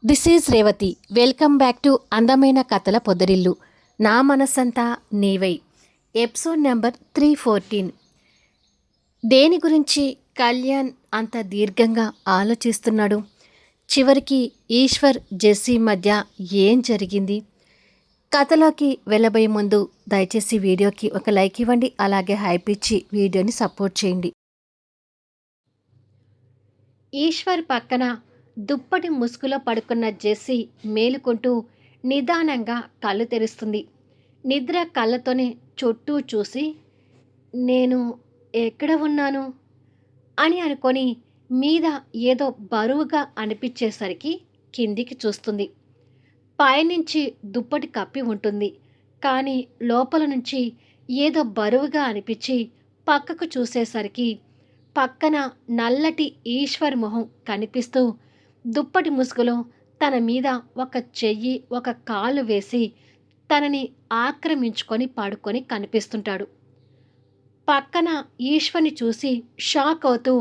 This is Revathi. Welcome back to అందమైన కథల పొదరిల్లు. నా మనసంతా నీవై. Episode number 314. దేని గురించి కళ్యాణ్ అంత దీర్ఘంగా ఆలోచిస్తున్నాడు? చివరికి ఈశ్వర్ జెస్సీ మధ్య ఏం జరిగింది? కథలోకి వెళ్ళబోయే ముందు దయచేసి వీడియోకి ఒక లైక్ ఇవ్వండి. అలాగే హైప్ ఇచ్చి వీడియోని సపోర్ట్ చేయండి. ఈశ్వర్ పక్కన దుప్పటి ముసుగులో పడుకున్న జెస్సీ మేలుకుంటూ నిదానంగా కళ్ళు తెరుస్తుంది. నిద్ర కళ్ళతోనే చుట్టూ చూసి నేను ఎక్కడ ఉన్నాను అని అనుకొని మీద ఏదో బరువుగా అనిపించేసరికి కిందికి చూస్తుంది. పైనుంచి దుప్పటి కప్పి ఉంటుంది, కానీ లోపల నుంచి ఏదో బరువుగా అనిపించి పక్కకు చూసేసరికి పక్కన నల్లటి ఈశ్వర్ మొహం కనిపిస్తూ దుప్పటి ముసుగులో తన మీద ఒక చెయ్యి ఒక కాలు వేసి తనని ఆక్రమించుకొని పడుకొని కనిపిస్తుంటాడు. పక్కన ఈశ్వర్ని చూసి షాక్ అవుతూ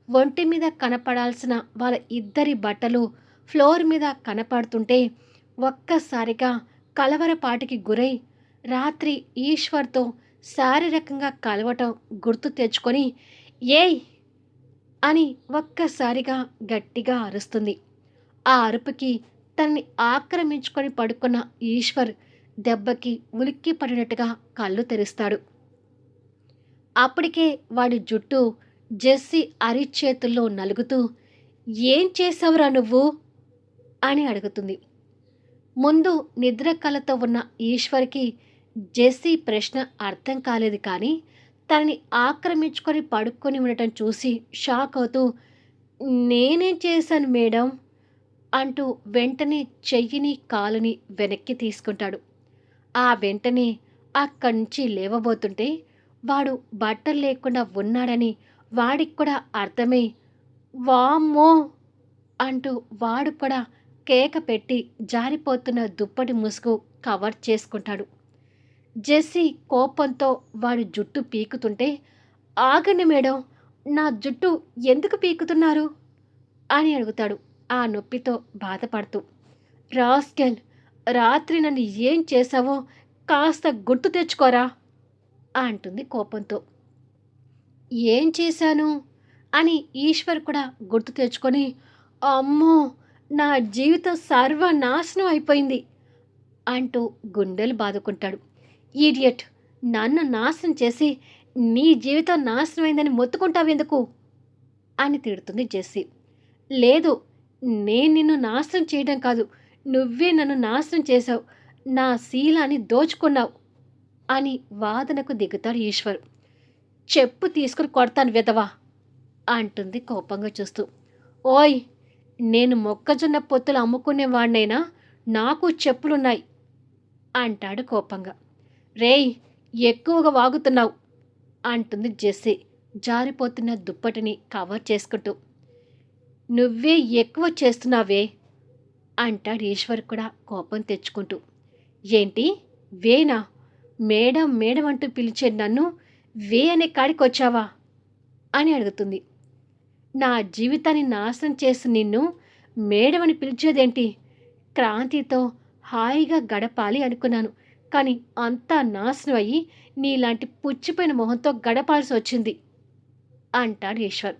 ఒంటి మీద కనపడాల్సిన వాళ్ళ ఇద్దరి బట్టలు ఫ్లోర్ మీద కనపడుతుంటే ఒక్కసారిగా కలవరపాటికి గురై రాత్రి ఈశ్వర్తో శారీరకంగా కలవటం గుర్తు తెచ్చుకొని ఏయ్ అని ఒక్కసారిగా గట్టిగా అరుస్తుంది. ఆ అరుపుకి తనని ఆక్రమించుకొని పడుకున్న ఈశ్వర్ దెబ్బకి ఉలిక్కి పడినట్టుగా కళ్ళు తెరుస్తాడు. అప్పటికే వాడి జుట్టు జెస్సీ అరిచేతుల్లో నలుగుతూ ఏం చేసావురా నువ్వు అని అడుగుతుంది. ముందు నిద్ర కళ్ళతో ఉన్న ఈశ్వర్కి జెస్సీ ప్రశ్న అర్థం కాలేదు, కానీ తనని ఆక్రమించుకొని పడుకొని ఉండటం చూసి షాక్ అవుతూ నేనేం చేశాను మేడం అంటూ వెంటనే చెయ్యిని కాలుని వెనక్కి తీసుకుంటాడు. ఆ వెంటనే అక్కడి నుంచి లేవబోతుంటే వాడు బట్టలు లేకుండా ఉన్నాడని వాడికి కూడా అర్థమై వామ్మో అంటూ వాడు కూడా కేక పెట్టి జారిపోతున్న దుప్పటి ముసుగు కవర్ చేసుకుంటాడు. జెస్సీ కోపంతో వాడి జుట్టు పీకుతుంటే ఆగండి మేడం, నా జుట్టు ఎందుకు పీకుతున్నారు అని అడుగుతాడు ఆ నొప్పితో బాధపడుతూ. రాస్కెల్, రాత్రి నన్ను ఏం చేశావో కాస్త గుర్తు తెచ్చుకోరా అంటుంది కోపంతో. ఏం చేశాను అని ఈశ్వర్ కూడా గుర్తు తెచ్చుకొని అమ్మో నా జీవితం సర్వనాశనం అయిపోయింది అంటూ గుండెలు బాదుకుంటాడు. ఈడియట్, నన్ను నాశనం చేసి నీ జీవితం నాశనమైందని మొత్తుకుంటావెందుకు అని తిడుతుంది జెస్సీ. లేదు, నేను నిన్ను నాశనం చేయడం కాదు, నువ్వే నన్ను నాశనం చేశావు, నా శీలాన్ని దోచుకున్నావు అని వాదనకు దిగుతాడు ఈశ్వర్. చెప్పు తీసుకుని కొడతాను వెదవా అంటుంది కోపంగా చూస్తూ. ఓయ్, నేను మొక్కజొన్న పొత్తులు అమ్ముకునేవాడినైనా నాకు చెప్పులున్నాయి అంటాడు కోపంగా. రేయ్, ఎక్కువగా వాగుతున్నావు అంటుంది జెస్సీ జారిపోతున్న దుప్పటిని కవర్ చేసుకుంటూ. నువ్వే ఎక్కువ చేస్తున్నావే అంటాడు ఈశ్వర్ కూడా కోపం తెచ్చుకుంటూ. ఏంటి వేనా? మేడం మేడం అంటూ పిలిచే నన్ను వే అనే కాడికి వచ్చావా అని అడుగుతుంది. నా జీవితాన్ని నాశనం చేసి నిన్ను మేడం అని పిలిచేదేంటి? క్రాంతితో హాయిగా గడపాలి అనుకున్నాను, కానీ అంతా నాశనం అయ్యి నీలాంటి పుచ్చిపోయిన మొహంతో గడపాల్సి వచ్చింది అంటాడు ఈశ్వర్.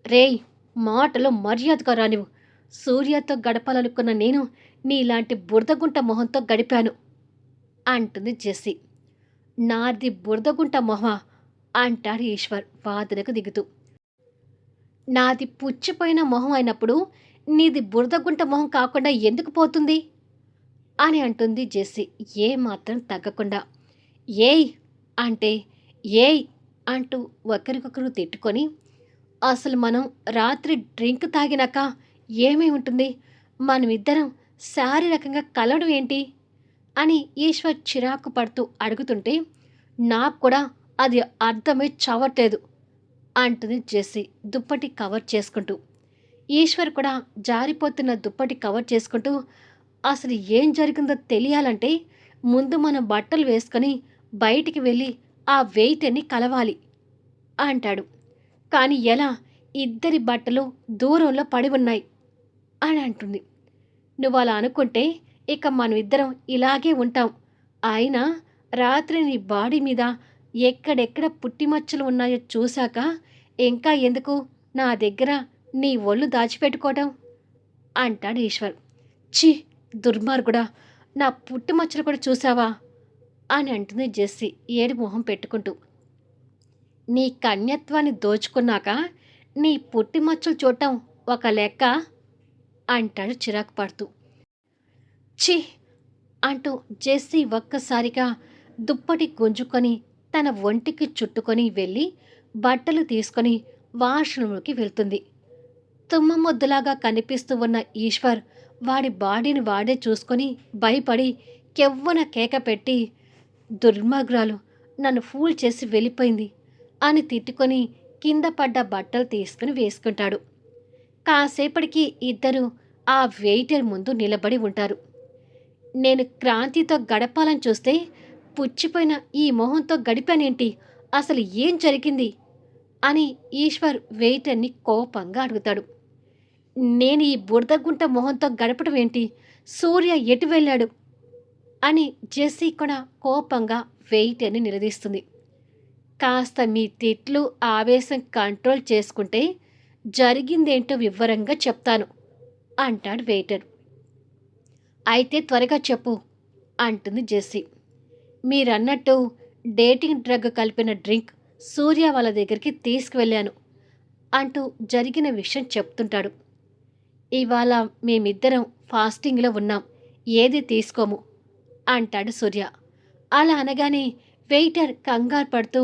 రేయ్, మాటలో మర్యాదగా రానివు. సూర్యతో గడపాలనుకున్న నేను నీలాంటి బురదగుంట మొహంతో గడిపాను అంటుంది జెస్సీ. నాది బురదగుంట మొహమా అంటాడు ఈశ్వర్ వాదనకు దిగుతూ. నాది పుచ్చిపోయిన మొహం అయినప్పుడు నీది బురదగుంట మొహం కాకుండా ఎందుకు పోతుంది అని అంటుంది జెస్సీ ఏమాత్రం తగ్గకుండా. ఏయ్ అంటే ఏయ్ అంటూ ఒకరికొకరు తిట్టుకొని, అసలు మనం రాత్రి డ్రింక్ తాగినాక ఏమై ఉంటుంది, మనమిద్దరం శారీరకంగా కలవడం ఏంటి అని ఈశ్వర్ చిరాకు పడుతూ అడుగుతుంటే నాకు కూడా అది అర్థమై చావట్లేదు అంటుంది జెస్సీ దుప్పటి కవర్ చేసుకుంటూ. ఈశ్వర్ కూడా జారిపోతున్న దుప్పటి కవర్ చేసుకుంటూ అసలు ఏం జరిగిందో తెలియాలంటే ముందు మనం బట్టలు వేసుకొని బయటికి వెళ్ళి ఆ వెయిటర్ని కలవాలి అంటాడు. కానీ ఎలా? ఇద్దరి బట్టలు దూరంలో పడి ఉన్నాయి. అని అంటుంది. నువ్వు అలా అనుకుంటే ఇక మనమిద్దరం ఇలాగే ఉంటాం. అయినా రాత్రి నీ బాడీ మీద ఎక్కడెక్కడ పుట్టిమచ్చలు ఉన్నాయో చూశాక ఇంకా ఎందుకు నా దగ్గర నీ ఒళ్ళు దాచిపెట్టుకోవడం అంటాడు ఈశ్వర్. ఛీ, దుర్మార్గుడా, నా పుట్టుమచ్చలు కూడా చూసావా అని అంటుంది జెస్సీ ఏడు మొహం పెట్టుకుంటూ. నీ కన్యత్వాన్ని దోచుకున్నాక నీ పుట్టిమచ్చలు చూడటం ఒక లెక్క అంటాడు చిరాకు పడుతూ. ఛీ అంటూ జెస్సీ ఒక్కసారిగా దుప్పటి గుంజుకొని తన ఒంటికి చుట్టుకొని వెళ్ళి బట్టలు తీసుకొని వాష్రూమ్కి వెళ్తుంది. తుమ్మమొద్దులాగా కనిపిస్తూ ఉన్న ఈశ్వర్ వాడి బాడీని వాడే చూసుకొని భయపడి కెవ్వున కేక పెట్టి, దుర్మార్గురాలు నన్ను ఫూల్ చేసి వెళ్ళిపోయింది అని తిట్టుకొని కింద పడ్డ బట్టలు తీసుకుని వేసుకుంటాడు. కాసేపటికి ఇద్దరు ఆ వెయిటర్ ముందు నిలబడి ఉంటారు. నేను క్రాంతితో గడపాలని చూస్తే పుచ్చిపోయిన ఈ మొహంతో గడిపానేంటి, అసలు ఏం జరిగింది అని ఈశ్వర్ వెయిటర్ని కోపంగా అడుగుతాడు. నేను ఈ బురదగుంట మొహంతో గడపడం ఏంటి, సూర్య ఎటు వెళ్ళాడు అని జెస్సీ కూడా కోపంగా వెయిటర్ని నిలదీస్తుంది. కాస్త మీ తిట్లు ఆవేశం కంట్రోల్ చేసుకుంటే జరిగిందేంటో వివరంగా చెప్తాను అంటాడు వెయిటర్. అయితే త్వరగా చెప్పు అంటుంది జెస్సీ. మీరన్నట్టు డేటింగ్ డ్రగ్ కలిపిన డ్రింక్ సూర్య వాళ్ళ దగ్గరికి తీసుకువెళ్ళాను అంటూ జరిగిన విషయం చెప్తుంటాడు. ఇవాళ మేమిద్దరం ఫాస్టింగ్లో ఉన్నాం, ఏది తీసుకోము అంటాడు సూర్య. అలా అనగానే వెయిటర్ కంగారు పడుతూ,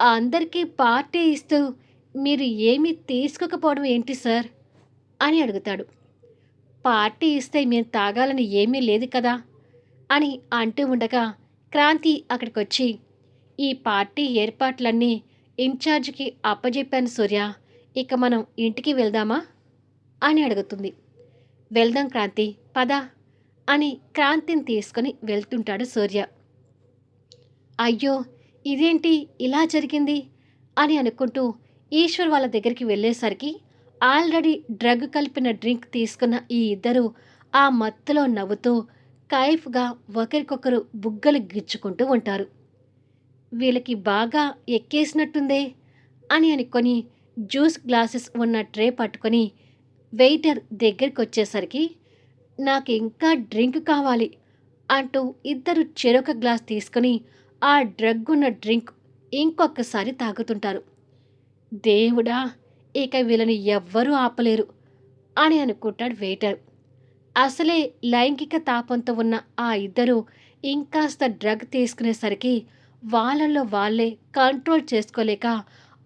అందరికీ పార్టీ ఇస్తూ మీరు ఏమీ తీసుకోకపోవడం ఏంటి సార్ అని అడుగుతాడు. పార్టీ ఇస్తే మేము తాగాలని ఏమీ లేదు కదా అని అంటూ ఉండగా క్రాంతి అక్కడికొచ్చి, ఈ పార్టీ ఏర్పాట్లన్నీ ఇన్ఛార్జికి అప్పజెప్పాను సూర్య, ఇక మనం ఇంటికి వెళ్దామా అని అడుగుతుంది. వెళ్దాం క్రాంతి, పద అని క్రాంతిని తీసుకుని వెళ్తుంటాడు సూర్య. అయ్యో, ఇదేంటి ఇలా జరిగింది అని అనుకుంటూ ఈశ్వర్ వాళ్ళ దగ్గరికి వెళ్ళేసరికి ఆల్రెడీ డ్రగ్ కలిపిన డ్రింక్ తీసుకున్న ఈ ఇద్దరు ఆ మత్తులో నవ్వుతూ కైఫ్గా ఒకరికొకరు బుగ్గలు గిచ్చుకుంటూ ఉంటారు. వీళ్ళకి బాగా ఎక్కేసినట్టుందే అని అనుకొని జ్యూస్ గ్లాసెస్ ఉన్న ట్రే పట్టుకొని వెయిటర్ దగ్గరికి వచ్చేసరికి, నాకు ఇంకా డ్రింక్ కావాలి అంటూ ఇద్దరు చెరొక గ్లాస్ తీసుకుని ఆ డ్రగ్ ఉన్న డ్రింక్ ఇంకొకసారి తాగుతుంటారు. దేవుడా, ఇక వీళ్ళని ఎవ్వరూ ఆపలేరు అని అనుకుంటాడు వెయిటర్. అసలే లైంగిక తాపంతో ఉన్న ఆ ఇద్దరు ఇంకాస్త డ్రగ్ తీసుకునేసరికి వాళ్ళల్లో వాళ్ళే కంట్రోల్ చేసుకోలేక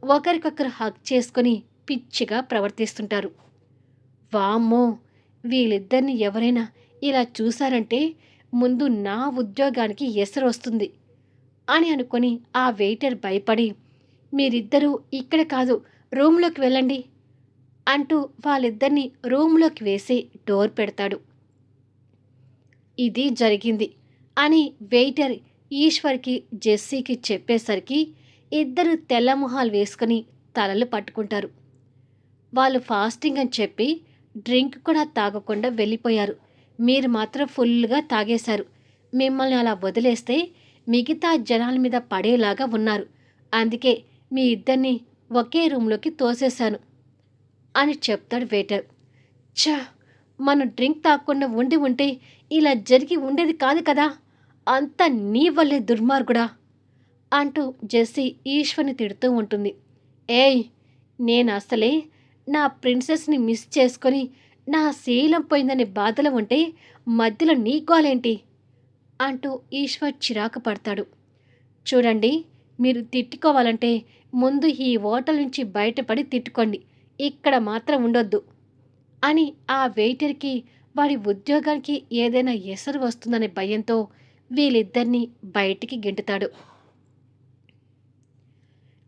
ఒకరికొకరు హగ్ చేసుకొని పిచ్చిగా ప్రవర్తిస్తుంటారు. వామ్మో, వీళ్ళిద్దరిని ఎవరైనా ఇలా చూశారంటే ముందు నా ఉద్యోగానికి ఎసరు వస్తుంది అని అనుకొని ఆ వెయిటర్ భయపడి, మీరిద్దరూ ఇక్కడ కాదు రూమ్లోకి వెళ్ళండి అంటూ వాళ్ళిద్దరినీ రూమ్లోకి వేసి డోర్ పెడతాడు. ఇది జరిగింది అని వెయిటర్ ఈశ్వర్కి జెస్సీకి చెప్పేసరికి ఇద్దరు తెల్లమొహాలు వేసుకుని తలలు పట్టుకుంటారు. వాళ్ళు ఫాస్టింగ్ అని చెప్పి డ్రింక్ కూడా తాగకుండా వెళ్ళిపోయారు, మీరు మాత్రం ఫుల్గా తాగేశారు. మిమ్మల్ని అలా వదిలేస్తే మిగతా జనాల మీద పడేలాగా ఉన్నారు, అందుకే మీ ఇద్దరిని ఒకే రూమ్లోకి తోసేశాను అని చెప్తాడు వెయిటర్. ఛా, మనం డ్రింక్ తాగకుండా ఉండి ఉంటే ఇలా జరిగి ఉండేది కాదు కదా, అంతా నీ వల్లే దుర్మార్గుడా అంటూ జెస్సీ ఈశ్వర్ని తిడుతూ ఉంటుంది. ఏయ్, నేను అసలే నా ప్రిన్సెస్ని మిస్ చేసుకొని నా శీలం పోయిందని బాధలో ఉంటే మధ్యలో నీ గోలేంటి అంటూ ఈశ్వర్ చిరాకు పడతాడు. చూడండి, మీరు తిట్టుకోవాలంటే ముందు ఈ హోటల్ నుంచి బయటపడి తిట్టుకోండి, ఇక్కడ మాత్రం ఉండొద్దు అని ఆ వెయిటర్కి వాడి ఉద్యోగానికి ఏదైనా ఎసరు వస్తుందనే భయంతో వీళ్ళిద్దరినీ బయటికి గెంటుతాడు.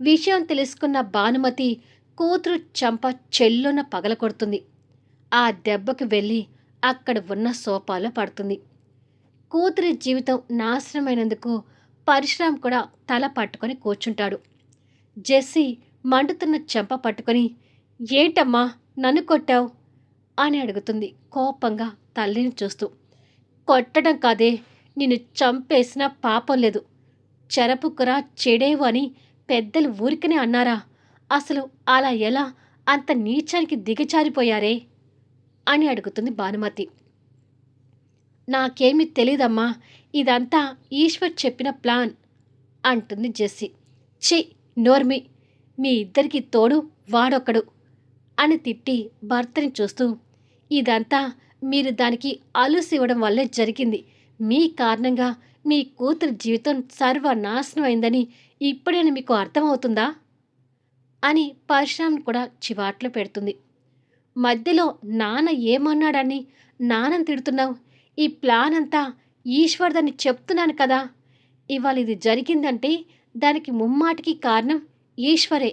విషయం తెలుసుకున్న భానుమతి కూతురు చంప చెల్లున పగలకొడుతుంది. ఆ దెబ్బకు వెళ్ళి అక్కడ ఉన్న సోఫాలో పడుతుంది. కూతురి జీవితం నాశనమైనందుకు పరశురాం కూడా తల పట్టుకొని కూర్చుంటాడు. జెస్సీ మండుతున్న చెంప పట్టుకొని, ఏంటమ్మా నన్ను కొట్టావు అని అడుగుతుంది కోపంగా తల్లిని చూస్తూ. కొట్టడం కాదే, నిన్ను చంపేసినా పాపం లేదు. చెరపుకురా చెడేవు అని పెద్దలు ఊరికనే అన్నారా? అసలు అలా ఎలా అంత నీచానికి దిగజారిపోయారే అని అడుగుతుంది భానుమతి. నాకేమీ తెలీదమ్మా, ఇదంతా ఈశ్వర్ చెప్పిన ప్లాన్ అంటుంది జెస్సీ. ఛీ, నోర్మి, మీ ఇద్దరికి తోడు వాడొక్కడు అని తిట్టి భర్తని చూస్తూ, ఇదంతా మీరు దానికి అలుసివ్వడం వల్లే జరిగింది. మీ కారణంగా మీ కూతురి జీవితం సర్వనాశనం అయిందని ఇప్పుడైనా మీకు అర్థమవుతుందా అని పరశురామ్ కూడా చివాట్లు పెడుతుంది. మధ్యలో నాన్న ఏమన్నాడని నాన్నని తిడుతున్నావు? ఈ ప్లాన్ అంతా ఈశ్వర్దని చెప్తున్నాను కదా. ఇవాళ ఇది జరిగిందంటే దానికి ముమ్మాటికి కారణం ఈశ్వరే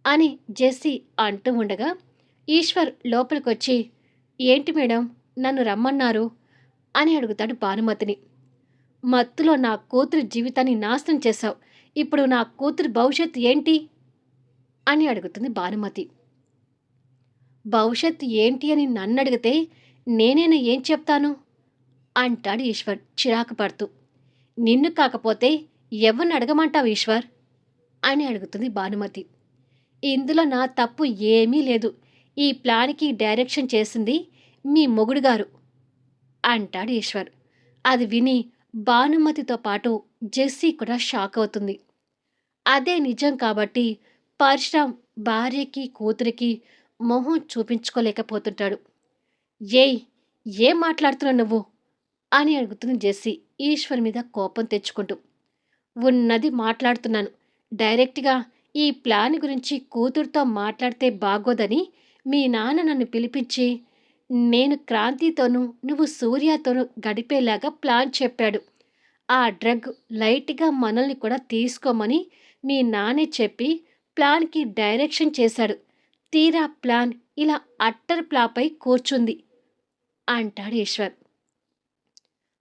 అని జెస్సీ అంటూ ఉండగా ఈశ్వర్ లోపలికొచ్చి, ఏంటి మేడం, నన్ను రమ్మన్నారు అని అడుగుతాడు భానుమతిని. మత్తులో నా కూతురి జీవితాన్ని నాశనం చేశావు. ఇప్పుడు నా కూతురి భవిష్యత్తు ఏంటి అని అడుగుతుంది భానుమతి. భవిష్యత్తు ఏంటి అని నన్ను అడిగితే నేనైనా ఏం చెప్తాను అంటాడు ఈశ్వర్ చిరాకు పడుతూ. నిన్ను కాకపోతే ఎవరిని అడగమంటావు ఈశ్వర్ అని అడుగుతుంది భానుమతి. ఇందులో నా తప్పు ఏమీ లేదు. ఈ ప్లాన్కి డైరెక్షన్ చేసింది మీ మొగుడుగారు అంటాడు ఈశ్వర్. అది విని భానుమతితో పాటు జెస్సీ కూడా షాక్ అవుతుంది. అదే నిజం కాబట్టి పరశురామ్ భార్యకి కూతురికి మొహం చూపించుకోలేకపోతుంటాడు. ఏయ్, ఏం మాట్లాడుతున్నావు నువ్వు అని అడుగుతుంది జెస్సీ ఈశ్వర్ మీద కోపం తెచ్చుకుంటూ. ఉన్నది మాట్లాడుతున్నాను. డైరెక్ట్గా ఈ ప్లాన్ గురించి కూతురుతో మాట్లాడితే బాగోదని మీ నాన్న నన్ను పిలిపించి నేను క్రాంతితోనూ నువ్వు సూర్యతోనూ గడిపేలాగా ప్లాన్ చెప్పాడు. ఆ డ్రగ్ లైట్గా మనల్ని కూడా తీసుకోమని మీ నాన్నే చెప్పి ప్లాన్కి డైరెక్షన్ చేశాడు. తీరా ప్లాన్ ఇలా అట్టర్ ప్లాపై కూర్చుంది అంటాడు ఈశ్వర్.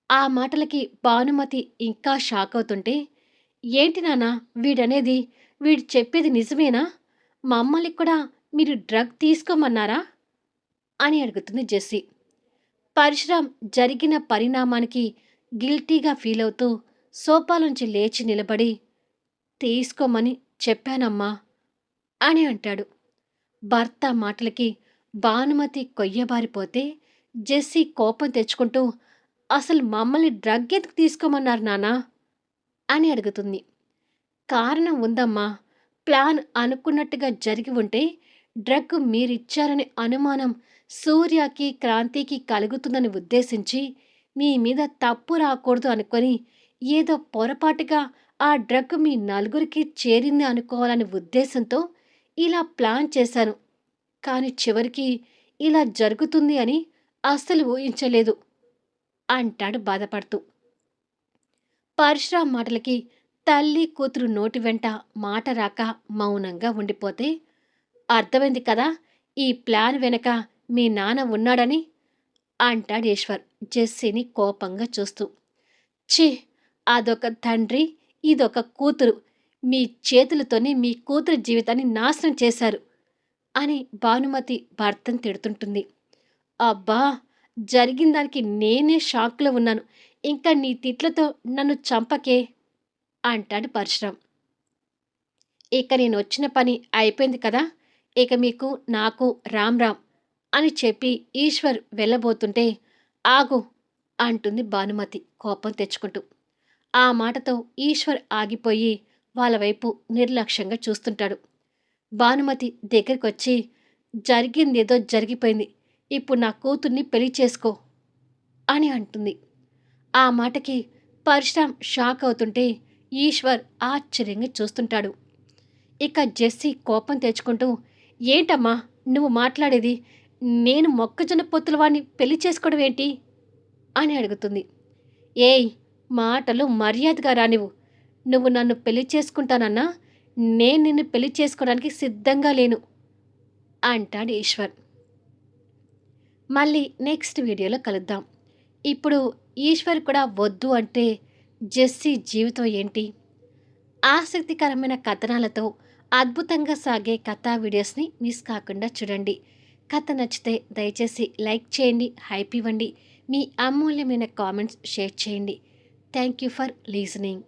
ఆ మాటలకి భానుమతి ఇంకా షాక్ అవుతుంటే, ఏంటి నాన్న వీడనేది? వీడు చెప్పేది నిజమేనా? మమ్మల్ని కూడా మీరు డ్రగ్ తీసుకోమన్నారా అని అడుగుతుంది జెస్సీ. పరశురామ్ జరిగిన పరిణామానికి గిల్టీగా ఫీల్ అవుతూ సోఫాలోంచి లేచి నిలబడి, తీసుకోమని చెప్పానమ్మా అని అంటాడు. భర్త మాటలకి భానుమతి కొయ్యబారిపోతే జెస్సీ కోపం తెచ్చుకుంటూ, అసలు మమ్మల్ని డ్రగ్ ఎందుకు తీసుకోమన్నారు నాన్నా అని అడుగుతుంది. కారణం ఉందమ్మా. ప్లాన్ అనుకున్నట్టుగా జరిగి ఉంటే డ్రగ్ మీరిచ్చారనే అనుమానం సూర్యకి క్రాంతికి కలుగుతుందని ఉద్దేశించి మీ మీద తప్పు రాకూడదు అనుకొని ఏదో పొరపాటుగా ఆ డ్రగ్ మీ నలుగురికి చేరింది అనుకోవాలనే ఉద్దేశంతో ఇలా ప్లాన్ చేశాను. కానీ చివరికి ఇలా జరుగుతుంది అని అస్సలు ఊహించలేదు అంటాడు బాధపడుతూ. పరశురామ్ మాటలకి తల్లి కూతురు నోటి వెంట మాట రాక మౌనంగా ఉండిపోతే, అర్థమైంది కదా ఈ ప్లాన్ వెనక మీ నాన్న ఉన్నాడని అంటాడు ఈశ్వర్ జెస్సీని కోపంగా చూస్తూ. ఛీ, అదొక తండ్రి, ఇదొక కూతురు. మీ చేతులతోనే మీ కూతురు జీవితాన్ని నాశనం చేశారు అని భానుమతి భర్తను తిడుతుంటుంది. అబ్బా, జరిగిన దానికి నేనే షాక్లో ఉన్నాను. ఇంకా నీ తిట్లతో నన్ను చంపకే అంటాడు పరశురామ్. ఇక నేను వచ్చిన పని అయిపోయింది కదా, ఇక మీకు నాకు రామ్ రామ్ అని చెప్పి ఈశ్వర్ వెళ్ళబోతుంటే, ఆగు అంటుంది భానుమతి కోపం తెచ్చుకుంటూ. ఆ మాటతో ఈశ్వర్ ఆగిపోయి వాళ్ళ వైపు నిర్లక్ష్యంగా చూస్తుంటాడు. భానుమతి దగ్గరికొచ్చి, జరిగిందేదో జరిగిపోయింది, ఇప్పుడు నా కూతుర్ని పెళ్లి చేసుకో అని అంటుంది. ఆ మాటకి పరశురామ్ షాక్ అవుతుంటే ఈశ్వర్ ఆశ్చర్యంగా చూస్తుంటాడు. ఇక జెస్సీ కోపం తెచ్చుకుంటూ, ఏంటమ్మా నువ్వు మాట్లాడేది? నేను మొక్కజొన్న పొత్తుల వాడిని పెళ్లి చేసుకోవడం ఏంటి అని అడుగుతుంది. ఏయ్, మాటలు మర్యాదగా రానివ్వు. నువ్వు నన్ను పెళ్లి చేసుకుంటానన్నా నేను నిన్ను పెళ్లి చేసుకోవడానికి సిద్ధంగా లేను అంటాడు ఈశ్వర్. మళ్ళీ నెక్స్ట్ వీడియోలో కలుద్దాం. ఇప్పుడు ఈశ్వర్ కూడా వద్దు అంటే జెస్సీ జీవితం ఏంటి? ఆసక్తికరమైన కథనాలతో అద్భుతంగా సాగే కథా వీడియోస్ని మిస్ కాకుండా చూడండి. కథ నచ్చితే దయచేసి లైక్ చేయండి, హైప్ ఇవ్వండి. మీ అమూల్యమైన కామెంట్స్ షేర్ చేయండి. Thank you for లీజనింగ్.